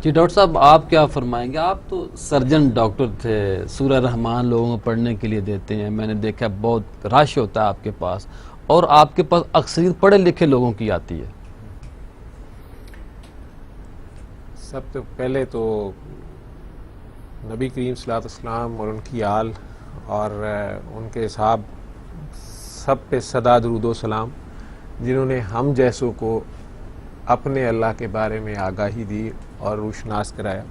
जी doctor साहब, आप क्या फरमाएंगे? आप तो सर्जन डॉक्टर थे, सूरह रहमान लोगों को पढ़ने के लिए देते हैं, मैंने देखा बहुत रश होता है आपके पास, और आपके पास अक्सरियत पढ़े लिखे लोगों की आती है। सब तो पहले तो नबी करीम सल्लल्लाहु अलैहि वसल्लम और उनकी आल और उनके साहब सब पे सदा दुरूद व सलाम, जिन्होंने हम जैसों को अपने अल्लाह के बारे में आगाही दी और रोशनास कराया।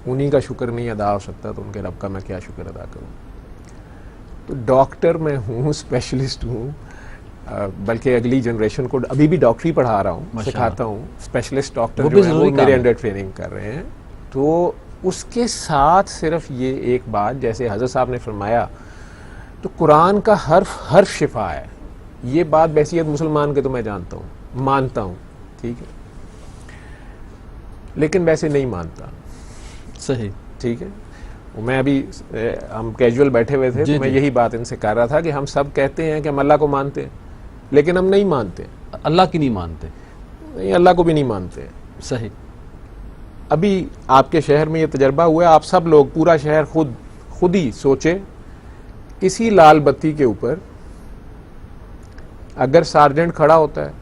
उन्हीं का शुक्र नहीं अदा हो सकता तो उनके रब का मैं क्या शुक्र अदा करूं। तो डॉक्टर मैं हूँ, स्पेशलिस्ट हूँ, बल्कि अगली जनरेशन को अभी भी डॉक्टरी पढ़ा रहा हूँ, सिखाता हूँ। स्पेशलिस्ट डॉक्टर जो है वो मेरे अंडर ट्रेनिंग कर रहे हैं। तो उसके साथ सिर्फ ये एक बात, जैसे हज़रत साहब ने फरमाया, तो कुरान का हर्फ शिफा है। ये बात बहसीयत मुसलमान के तो मैं जानता हूँ, मानता हूँ, ठीक है, लेकिन वैसे नहीं मानता। सही, ठीक है। मैं अभी हम कैजुअल बैठे हुए थे तो मैं यही बात इनसे कर रहा था कि हम सब कहते हैं कि हम अल्लाह को मानते हैं, लेकिन हम नहीं मानते। अल्लाह की नहीं मानते, नहीं, अल्लाह को भी नहीं मानते। सही। अभी आपके शहर में ये तजर्बा हुआ है, आप सब लोग, पूरा शहर खुद ही सोचे, किसी लाल बत्ती के ऊपर अगर सार्जेंट खड़ा होता है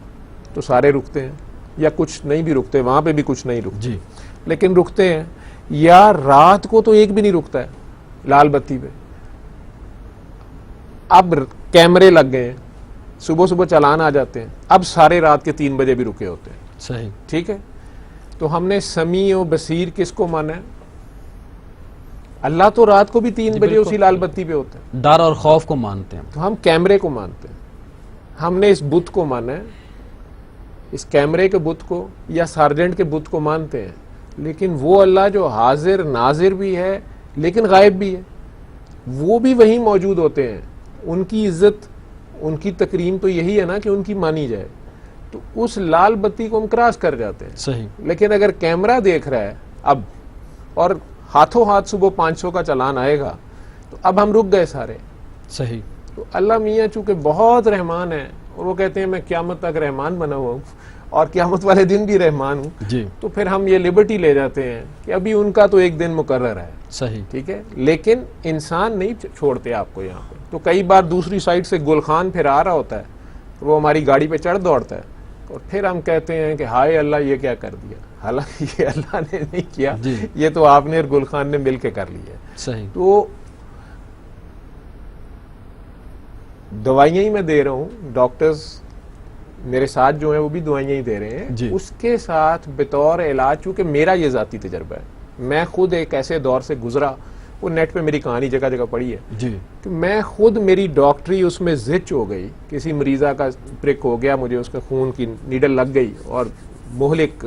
तो सारे रुकते हैं, या कुछ नहीं भी रुकते, वहां पे भी कुछ नहीं रुकते जी, लेकिन रुकते हैं। या रात को तो एक भी नहीं रुकता है लाल बत्ती पे। अब कैमरे लग गए हैं, सुबह सुबह चालान आ जाते हैं, अब सारे रात के 3 बजे भी रुके होते हैं। सही, ठीक है। तो हमने समी और बसीर किसको माना है? अल्लाह तो रात को भी 3 बजे उसी लाल बत्ती पे होता है। डर और खौफ को मानते हैं, तो हम कैमरे को मानते हैं। हमने इस बुत को माना है, इस कैमरे के बुत को या सार्जेंट के बुत को मानते हैं, लेकिन वो अल्लाह जो हाजिर नाजिर भी है लेकिन गायब भी है, वो भी वहीं मौजूद होते हैं। उनकी इज्जत, उनकी तकरीम तो यही है ना कि उनकी मानी जाए। तो उस लाल बत्ती को हम क्रॉस कर जाते हैं। सही। लेकिन अगर कैमरा देख रहा है अब, और हाथों हाथ सुबह 500 का चालान आएगा, तो अब हम रुक गए सारे। सही। तो अल्लाह मियाँ चूंकि बहुत रहमान है, और वो कहते हैं मैं क़यामत तक रहमान बना हुआ हूँ और क़यामत वाले दिन भी रहमान हूँ जी, तो फिर हम ये लिबर्टी ले जाते हैं कि अभी उनका तो एक दिन मुकर्रर है। सही, ठीक है। लेकिन इंसान नहीं छोड़ते आपको यहाँ पे। तो कई बार दूसरी साइड से गुलखान फिर आ रहा होता है, तो वो हमारी गाड़ी पे चढ़ दौड़ता है, और फिर हम कहते हैं कि हाय अल्लाह ये क्या कर दिया। हालांकि ये अल्लाह ने नहीं किया, ये तो आपने और गुलखान ने मिल के कर लिया। सही। तो दवाइयाँ ही मैं दे रहा हूँ, डॉक्टर्स मेरे साथ जो है वो भी दवाइयाँ ही दे रहे हैं। उसके साथ बतौर इलाज, चूंकि मेरा ये ज़ाती तजर्बा है, मैं खुद एक ऐसे दौर से गुजरा, वो नेट पे मेरी कहानी जगह जगह पड़ी है जी, कि मैं खुद, मेरी डॉक्टरी उसमें जिच हो गई। किसी मरीज़ा का प्रिक हो गया, मुझे उसका खून की नीडल लग गई, और मुहलिक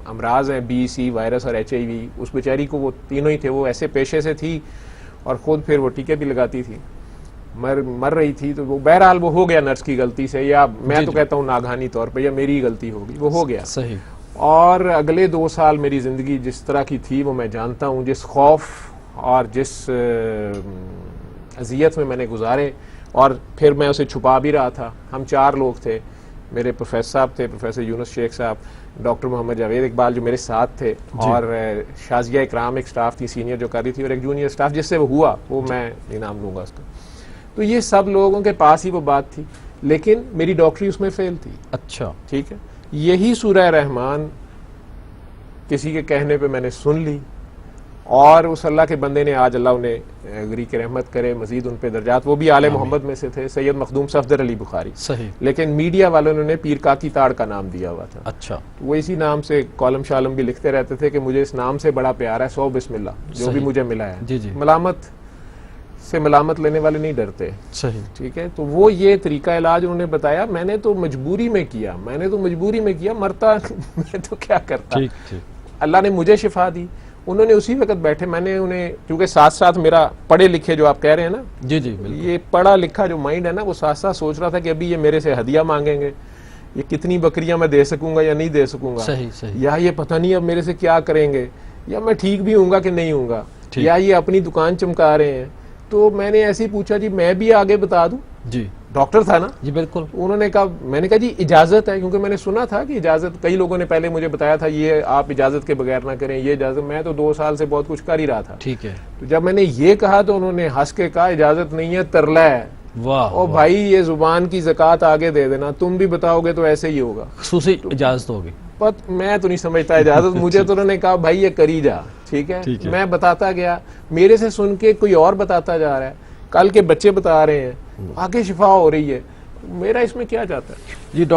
अमराज हैं, BC वायरस और HIV। उस बेचारी को वो तीनों ही थे, वो ऐसे पेशे से थी और ख़ुद फिर वो टीके भी लगाती थी, मर रही थी। तो वो बहरहाल वो हो गया नर्स की गलती से, या मैं तो कहता हूँ नागहानी तौर पे, या मेरी गलती होगी, वो हो गया। सही। और अगले 2 साल मेरी ज़िंदगी जिस तरह की थी वो मैं जानता हूँ, जिस खौफ और जिस अजियत में मैंने गुजारे, और फिर मैं उसे छुपा भी रहा था। हम 4 लोग थे, मेरे प्रोफेसर साहब थे, प्रोफेसर यूनुस शेख साहब, डॉक्टर मोहम्मद जावेद इकबाल जो मेरे साथ थे, और शाजिया इकराम एक स्टाफ थी सीनियर जो कर रही थी, और एक जूनियर स्टाफ जिससे वो हुआ, वो मैं इनाम लूँगा उसका। तो ये सब लोगों के पास ही वो बात थी, लेकिन मेरी डॉक्टरी उसमें फेल थी। अच्छा, ठीक है। यही सूरह रहमान किसी के कहने पे मैंने सुन ली, और उस अल्लाह के बंदे ने, आज अल्लाह उन्हें गरी के रहमत करे, मजीद उन पे दर्जात, वो भी आले मोहम्मद में से थे, सैयद मखदूम सफदर अली बुखारी। सही। लेकिन मीडिया वालों ने पीर काकी ताड़ का नाम दिया हुआ था। अच्छा। तो वो इसी नाम से कॉलम शालम भी लिखते रहते थे कि मुझे इस नाम से बड़ा प्यार है, 100 बिस्मिल्लाह, जो भी मुझे मिला है। जी, जी। मलामत से मलामत लेने वाले नहीं डरते। सही। ठीक है। तो वो ये तरीका इलाज उन्होंने बताया, मैंने तो मजबूरी में किया, मरता मैं तो क्या करता। ठीक, ठीक। अल्लाह ने मुझे शिफा दी, उन्होंने उसी वक्त बैठे, मैंने उन्हें, क्योंकि साथ साथ मेरा पढ़े लिखे जो आप कह रहे हैं ना, जी जी बिल्कुल, ये पढ़ा लिखा जो माइंड है ना, वो साथ साथ सोच रहा था कि अभी ये मेरे से हदिया मांगेंगे, ये कितनी बकरियां मैं दे सकूंगा या नहीं दे सकूंगा, सही सही, या ये पता नहीं अब मेरे से क्या करेंगे, या मैं ठीक भी हूँगा कि नहीं हूँगा, या ये अपनी दुकान चमका रहे हैं। तो मैंने ऐसे ही पूछा, जी मैं भी आगे बता दूं? जी। डॉक्टर था ना, जी बिल्कुल। उन्होंने कहा, मैंने कहा जी इजाजत है, क्योंकि मैंने सुना था कि इजाजत, कई लोगों ने पहले मुझे बताया था ये आप इजाजत के बगैर ना करें, ये इजाजत, मैं तो 2 साल से बहुत कुछ कर ही रहा था। ठीक है। तो जब मैंने ये कहा तो उन्होंने हंस के कहा इजाजत नहीं है, तरला है। वाह। और भाई ये जुबान की ज़कात आगे दे देना, तुम भी बताओगे तो ऐसे ही होगा। खुसूसी इजाजत होगी। पर मैं तो नहीं समझता इजाजत, मुझे तो उन्होंने कहा भाई ये करी जा, ठीक है। मैं बताता गया, मेरे से सुन के कोई और बताता जा रहा है, कल के बच्चे बता रहे हैं, आगे शिफा हो रही है, मेरा इसमें क्या जाता है। जी डॉक्टर